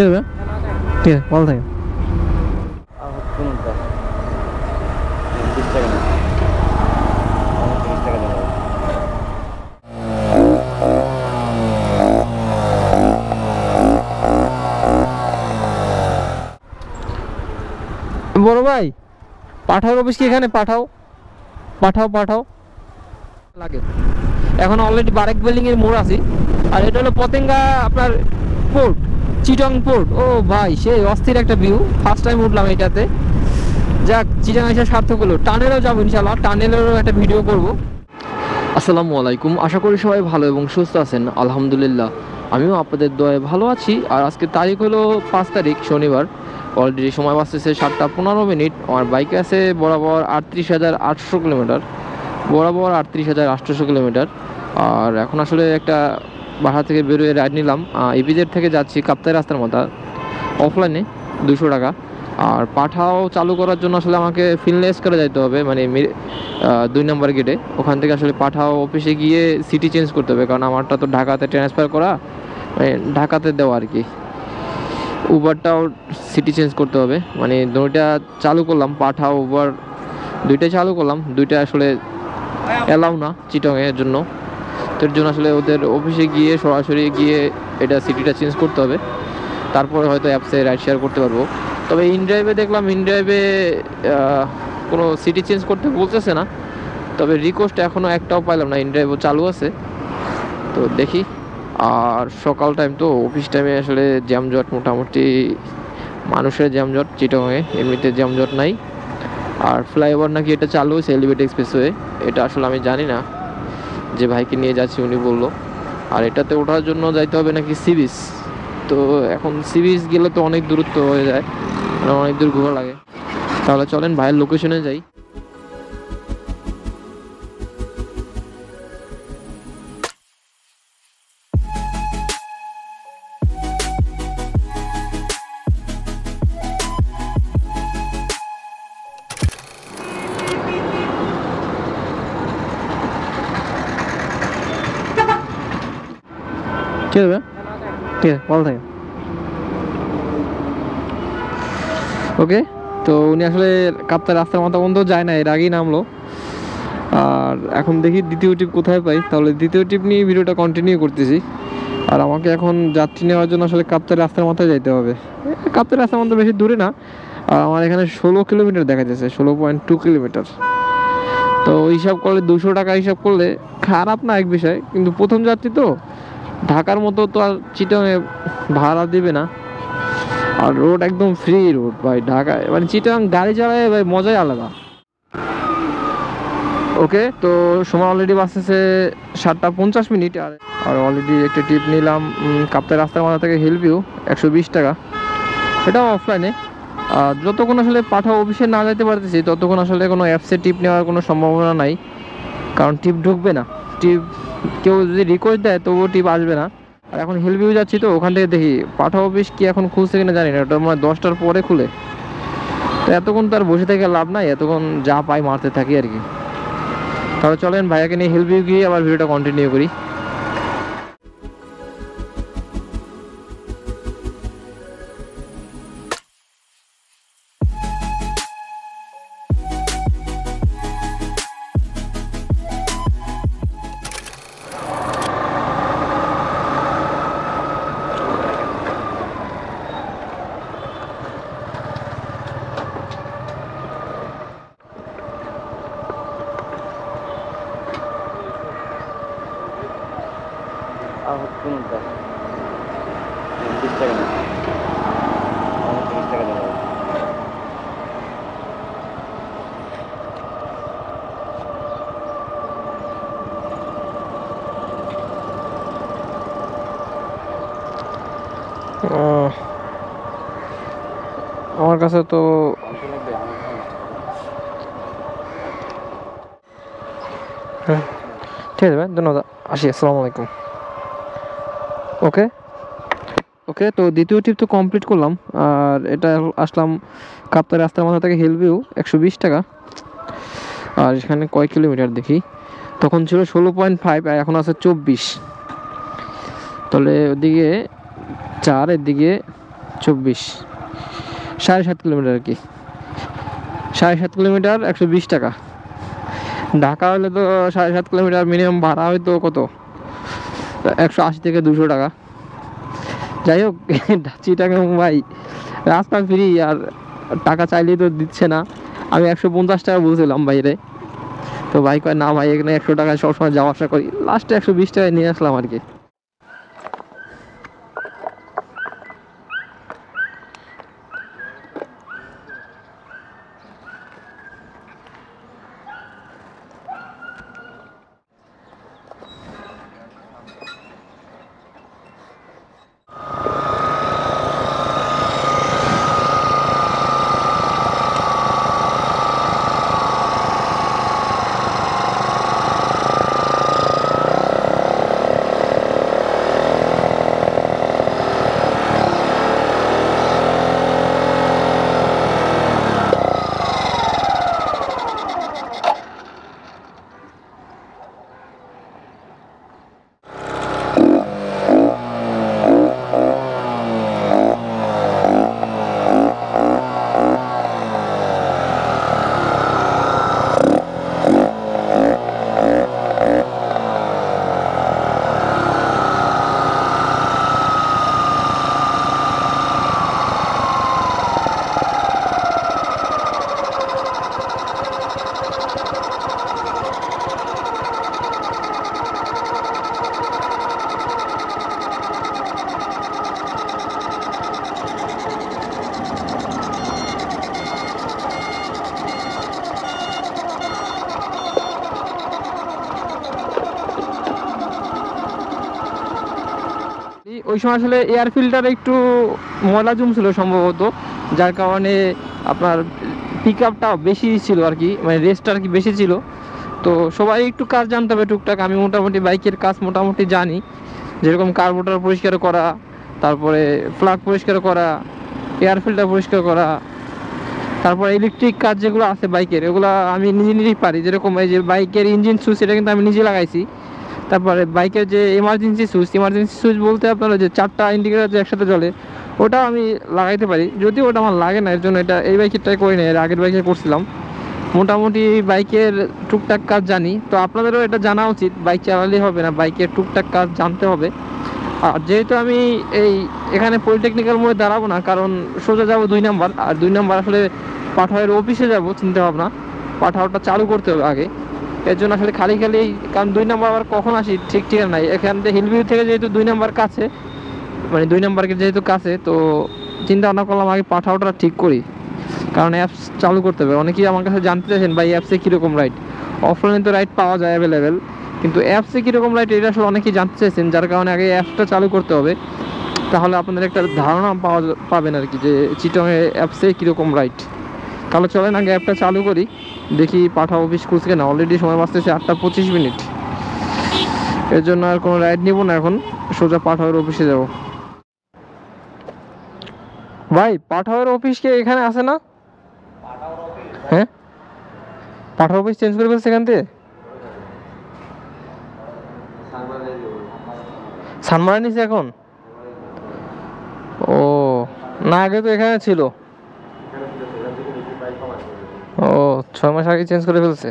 ঠিক আছে, ঠিক আছে, ভালো থাকে। বড় ভাই, পাঠাও অফিস কি এখানে? পাঠাও পাঠাও পাঠাও লাগে। এখন অলরেডি বারেক বিল্ডিং এর মোড় আছি, আর এটা হলো পতেঙ্গা আপনার পোর্ট, চিটং পোর্ট। ও ভাই, সেই অস্থির একটা ভিউ, ফার্স্ট টাইম উঠলাম এটাতে। যাক, চিটং এসে সার্থক হলো। টানেলও যাবো ইনশাল্লাহ, টানেলেরও একটা ভিডিও করব। আসসালামু আলাইকুম, আশা করি সবাই ভালো এবং সুস্থ আছেন। আলহামদুলিল্লাহ আমিও আপনাদের দয়ায় ভালো আছি। আর আজকে তারিখ হলো 5 তারিখ শনিবার। অলরেডি সময় বাঁচতেছে 7টা 15 মিনিট। আমার বাইকে আছে বরাবর 38,800 কিলোমিটার, বরাবর 38,800 কিলোমিটার। আর এখন আসলে একটা বাসা থেকে বেরোয় রাইড নিলাম। ইপিজেড থেকে যাচ্ছি কাপ্তাই রাস্তার মতো, অফলাইনে 200 টাকা। আর পাঠাও চালু করার জন্য আসলে আমাকে ফিনলেস করে যাইতে হবে, মানে 2 নম্বর গেটে। ওখান থেকে আসলে পাঠাও অফিসে গিয়ে সিটি চেঞ্জ করতে হবে, কারণ আমারটা তো ঢাকাতে ট্রান্সফার করা, মানে ঢাকাতে দেওয়া আর কি। উবারটাও সিটি চেঞ্জ করতে হবে, মানে দুইটা চালু করলাম, পাঠাও উবার দুইটাই চালু করলাম। দুইটা আসলে অ্যালাউ না চিটংয়ের জন্য। তো এর জন্য আসলে ওদের অফিসে গিয়ে সরাসরি গিয়ে এটা সিটিটা চেঞ্জ করতে হবে, তারপরে হয়তো অ্যাপসে রাইড শেয়ার করতে পারবো। তবে ইনড্রাইভে দেখলাম, ইনড্রাইভে কোনো সিটি চেঞ্জ করতে বলতেছে না। তবে রিকোয়েস্ট এখনও একটাও পাইলাম না, ইনড্রাইভও চালু আছে, তো দেখি। আর সকাল টাইম তো, অফিস টাইমে আসলে জ্যামজট, মোটামুটি মানুষের জ্যামজট চিটংয়ে, এমনিতে জ্যামজট নাই। আর ফ্লাইওভার নাকি এটা চালু হয়েছে, এলিভেটেড এক্সপ্রেসওয়ে। এটা আসলে আমি জানি না, যে ভাইকে নিয়ে যাচ্ছি উনি বললো। আর এটাতে ওঠার জন্য যাইতে হবে নাকি সি বিচ। তো এখন সি বিচ গেলে তো অনেক দূরত্ব হয়ে যায়, মানে অনেক দূর ঘোরা লাগে। তাহলে চলেন ভাইয়ের লোকেশনে যাই। ঠিক আছে, ঠিক আছে, ভালো থাকে। ওকে, তো উনি আসলে কাপ্তাই রাস্তার মাথা বন্ধ যায় না, এর আগেই নামলো। আর এখন দেখি দ্বিতীয় টিপ কোথায় পাই, তাহলে দ্বিতীয় টিপ নিয়ে ভিডিওটা কন্টিনিউ করতেছি। আর আমাকে এখন যাত্রী নেওয়ার জন্য আসলে কাপ্তাই রাস্তার মাথায় যাইতে হবে। কাপ্তাই রাস্তার মধ্যে বেশি দূরে না, আর আমার এখানে 16 কিলোমিটার দেখা যাচ্ছে, 16.2 কিলোমিটার। তো হিসাব করলে 200 টাকা হিসাব করলে খারাপ না এক বিষয়, কিন্তু প্রথম যাত্রী তো, ঢাকার মতো তো আর চিটাংয়ে ভাড়া দিবে না। আর রোড একদম ফ্রি রোড ভাই ঢাকায়, মানে চিটাং গাড়ি চালায় ভাই মজাই আলাদা। ওকে, তো সময় অলরেডি বাঁচতেছে 7টা 50 মিনিট। আর অলরেডি একটা টিপ নিলাম কাপ্তাই রাস্তার মাথা থেকে হিল ভিউ, 120 টাকা। এটাও অফলাইনে। আর যতক্ষণ আসলে পাঠাও অফিসে না যেতে পারতেছি, ততক্ষণ আসলে কোনো অ্যাপসে টিপ নেওয়ার কোনো সম্ভাবনা নাই, কারণ টিপ ঢুকবে না। টিপ কেউ যদি রিকোয়েস্ট দেয় তবুও টিপ আসবে না। আর এখন হিল ভিউ যাচ্ছি, তো ওখান থেকে দেখি পাঠাও অফিস কি এখন খুলছে কিনা জানি না, ওটা মানে 10টার পরে খুলে। তো এতক্ষণ তো আর বসে থেকে লাভ নাই, এতক্ষণ যা পাই মারতে থাকি আর কি। তাহলে চলেন ভাইয়াকে নিয়ে হিল ভিউ গিয়ে আবার ভিডিওটা কন্টিনিউ করি। কোনটা 30 টাকা না, 30 টাকা দেওয়া হবে। আমার কাছে তো ঠিক আছে ভাই, ধন্যবাদ, আসি, আসসালামু আলাইকুম। ওকে ওকে, তো দ্বিতীয় ট্রিপ তো কমপ্লিট করলাম। আর এটা আসলাম কাপ্তাই রাস্তার মাথা থেকে হিল ভিউ, 120 টাকা। আর এখানে কয় কিলোমিটার দেখি, তখন ছিল 16.5, আর এখন আছে 24। তাহলে ওদিকে 4, এদিকে 24, 7.5 কিলোমিটার আর কি, 7.5 কিলোমিটার 120 টাকা। ঢাকা হলে তো 7.5 কিলোমিটার মিনিমাম ভাড়া হয়তো কত, 180 থেকে 200 টাকা। যাই হোক, চিটাগাং ভাই রাস্তা ফ্রি, আর টাকা চাইলেই তো দিচ্ছে না। আমি 150 টাকা বলছিলাম বাইরে, তো ভাই কয় না ভাই এখানে 100 টাকায় সবসময় যাওয়া আসা করি, লাস্টে 120 টাকায় নিয়ে আসলাম আর কি। ওই সময় আসলে এয়ার ফিল্টারে একটু ময়লা জমছিল সম্ভবত, যার কারণে আপনার পিক আপটা বেশি ছিল আর কি, মানে রেস্টটা আর কি বেশি ছিল। তো সবাই একটু কাজ জানতে হবে টুকটাক, আমি মোটামুটি বাইকের কাজ মোটামুটি জানি, যেরকম কার্বোরেটর পরিষ্কার করা, তারপরে প্লাগ পরিষ্কার করা, এয়ার ফিল্টার পরিষ্কার করা, তারপর ইলেকট্রিক কাজ যেগুলো আছে বাইকের, এগুলো আমি নিজেই পারি। যেরকম এই যে বাইকের ইঞ্জিন সুইচ, এটা কিন্তু আমি নিজে লাগাইছি। তারপরে বাইকের যে এমার্জেন্সি সুইচ বলতে আপনার যে 4টা ইন্ডিকেটর যে একসাথে জ্বলে, ওটাও আমি লাগাইতে পারি, যদিও ওটা আমার লাগে না, এর জন্য এটা এই বাইকেরটাই করি না, এর আগের বাইকে করছিলাম। মোটামুটি বাইকের টুকটাক কাজ জানি। তো আপনাদেরও এটা জানা উচিত, বাইক চালালেই হবে না, বাইকের টুকটাক কাজ জানতে হবে। আর যেহেতু আমি এখানে পলিটেকনিক্যাল মোড়ে দাঁড়াবো না, কারণ সোজা যাবো 2 নাম্বার, আর 2 নাম্বার আসলে পাঠাওয়ের অফিসে যাব, চিন্তা ভাবনা পাঠাওটা চালু করতে হবে আগে। এর জন্য আসলে খালি কারণ 2 নাম্বার আবার কখন আসি ঠিক নাই। এখান থেকে হিলভিউ থেকে যেহেতু 2 নাম্বার কাছে, মানে 2 নাম্বারকে যেহেতু কাছে, তো চিন্তা ভাবনা করলাম আগে পাঠাওটা ঠিক করি, কারণ অ্যাপস চালু করতে হবে। অনেকেই আমার কাছে জানতে চাইছেন ভাই অ্যাপসে কীরকম রাইড, অফলাইনে তো রাইড পাওয়া যায় অ্যাভেলেবেল, কিন্তু অ্যাপসে কীরকম রাইড এটা আসলে অনেকেই জানতে চাইছেন, যার কারণে আগে অ্যাপসটা চালু করতে হবে, তাহলে আপনাদের একটা ধারণা পাবেন আর কি, যে চিটংয়ে অ্যাপসে কীরকম রাইড। তাহলে চলেন আগে অ্যাপটা চালু করি, দেখি পাঠা অফিস খুঁজছে কিনা। অলরেডি সময় বাঁচতেছে 8:25। এর জন্য আর কোনো রাইড নিব না, এখন সোজা পাঠাওয়ের অফিসে যাব। ভাই পাঠাওয়ের অফিস কি এখানে আছে না? হ্যাঁ, পাঠা অফিস চেঞ্জ করে ফেলছে এখান থেকে, সানমারা নিছে এখন। ও না, আগে তো এখানে ছিল। ও 6 মাস আগে চেঞ্জ করে ফেলছে।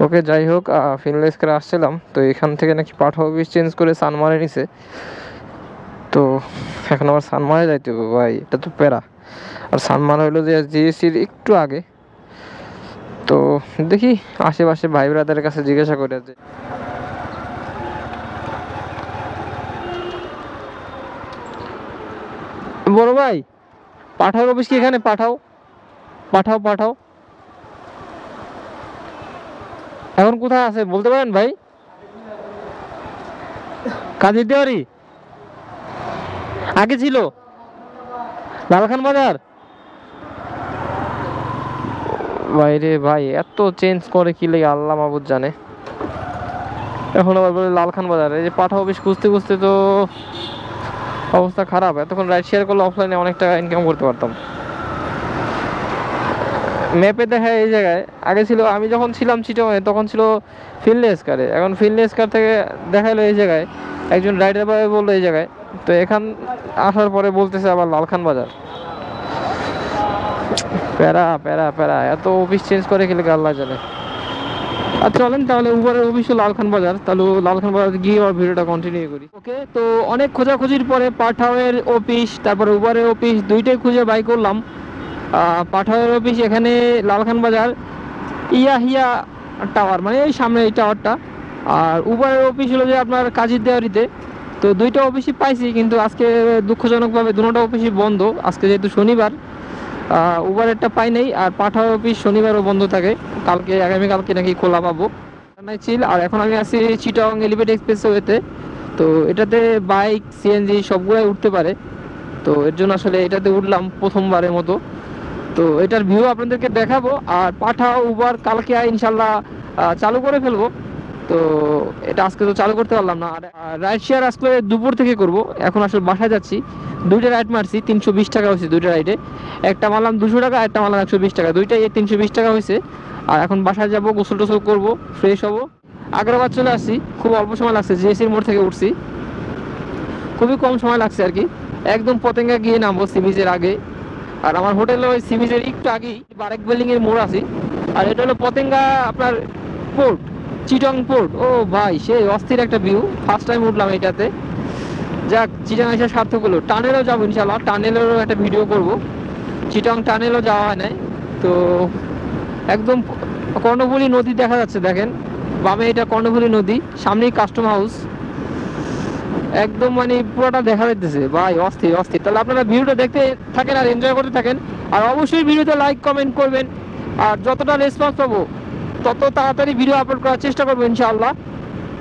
ওকে, যাই হোক, ফিনলেস করে আসছিলাম, তো এখান থেকে নাকি পাঠা অফিস চেঞ্জ করে সানমারে নিছে। তো এখন আবার সানমারে যাইতে হবে ভাই, এটা তো প্যারা। আর সানমার হইলো যে জিএসির একটু আগে। তো দেখি আশেপাশে ভাই ব্রাদারের কাছে জিজ্ঞাসা করে যে বড় ভাই পাঠাও অফিস কি এখানে? পাঠাও এখন কোথায় আছে বলতে পারেন ভাই? কাজী দেওয়ারি আগে ছিল, লালখান বাজার। ভাই রে ভাই, এত চেঞ্জ করে কি লাগে আল্লাহ মাহবুদ জানে। এখন আবার বলে লালখান বাজার। এই যে পাঠা অফিস খুঁজতে খুঁজতে তো অবস্থা খারাপ। এতক্ষণ রাইড শেয়ার করলে অফলাইনে অনেক টাকা ইনকাম করতে পারতাম। ম্যাপে দেখায় এই জায়গায়, আগে ছিল আমি যখন ছিলাম চিটাগাংয়ে তখন ছিল ফিনলেস কারে, এখন ফিনলেস কার থেকে দেখালো এই জায়গায়, একজন রাইডার ভাই বললো এই জায়গায়, তো এখান আসার পরে বলতেছে আবার লালখান বাজার। প্যারা প্যারা প্যারা, এত অফিস চেঞ্জ করে গেলে আল্লাহ জানে। আর চলেন তাহলে উবারের অফিস লালখান বাজার, তাহলে লালখান বাজার গিয়ে আবার ভিডিওটা কন্টিনিউ করি। ওকে, তো অনেক খোঁজাখুঁজির পরে পাঠাওয়ের অফিস তারপরে উবারের অফিস দুইটাই খুঁজে বাই করলাম। পাঠাওয়ের অফিস এখানে লালখান বাজার হিয়া টাওয়ার, মানে এই সামনে এই টাওয়ারটা। আর উবারের অফিস হলো যে আপনার কাজীর দেওয়ারিতে। তো দুইটা অফিসই পাইছি, কিন্তু আজকে দুঃখজনকভাবে দুটো অফিসই বন্ধ আজকে, যেহেতু শনিবার। উবারেরটা পাই নাই, আর পাঠাও অফিস শনিবারও বন্ধ থাকে, কালকে আগামীকালকে নাকি খোলা পাবো ছিল। আর এখন আমি আছি চিটাগং এলিভেটেড এক্সপ্রেসওয়েতে, তো এটাতে বাইক সিএনজি সবগুলাই উঠতে পারে, তো এর জন্য আসলে এটাতে উঠলাম প্রথমবারের মতো। তো এটার ভিউ আপনাদেরকে দেখাবো। আর পাঠাও উবার কালকে ইনশাল্লাহ চালু করে ফেলবো। তো এটা আজকে তো চালু করতে পারলাম না। আর রাইড শেয়ার আজকে দুপুর থেকে করব, এখন আসলে বাসায় যাচ্ছি। দুইটা রাইড মারছি, 320 টাকা হয়েছে দুইটা রাইডে। একটা মারলাম 200 টাকা, একটা মারলাম 120 টাকা, দুইটাই 320 টাকা হয়েছে। আর এখন বাসায় যাবো, গোসল টোসল করবো, ফ্রেশ হবো। আগ্রাবাদ চলে আসছি, খুব অল্প সময় লাগছে, জিএসির মোড় থেকে উঠছি, খুবই কম সময় লাগছে আর কি। একদম পতেঙ্গা গিয়ে নামবো সি বিচের আগে। আর আমার হোটেল ওই সি বিচের একটু আগেই বারেক বিল্ডিং এর মোড় আছি। আর এটা হলো পতেঙ্গা আপনার পোর্ট, চিটং পোর্ট। ও ভাই, সেই অস্থির একটা ভিউ, ফার্স্ট টাইম উঠলাম এটাতে। যাক, চিটাং এসে সার্থক হলো। টানেলও যাবো ইনশাল্লাহ, টানেলেরও একটা ভিডিও করব। চিটাং টানেলও যাওয়া হয় নাই। তো একদম কর্ণফুলী নদী দেখা যাচ্ছে, দেখেন বামে এটা কর্ণফুলী নদী, সামনেই কাস্টম হাউস, একদম মানে পুরোটা দেখা যাইতেছে ভাই, অস্থির অস্থির। তাহলে আপনারা ভিডিওটা দেখতে থাকেন আর এনজয় করতে থাকেন। আর অবশ্যই ভিডিওতে লাইক কমেন্ট করবেন, আর যতটা রেসপন্স পাবো তত তাড়াতাড়ি ভিডিও আপলোড করার চেষ্টা করবো ইনশাআল্লাহ।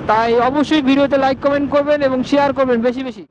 তাই অবশ্যই ভিডিওতে লাইক কমেন্ট করবেন এবং শেয়ার করবেন বেশি বেশি।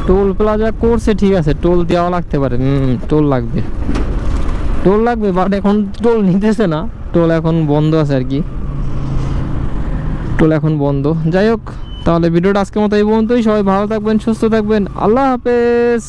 টোল প্লাজা করছে, ঠিক আছে, টোল দেওয়া লাগতে পারে, টোল লাগবে, টোল লাগবে, বাট এখন টোল নিতেছে না, টোল এখন বন্ধ আছে আর কি, টোল এখন বন্ধ। যাই হোক, তাহলে ভিডিওটা আজকের মতো এই পর্যন্তই। সবাই ভালো থাকবেন, সুস্থ থাকবেন, আল্লাহ হাফেজ।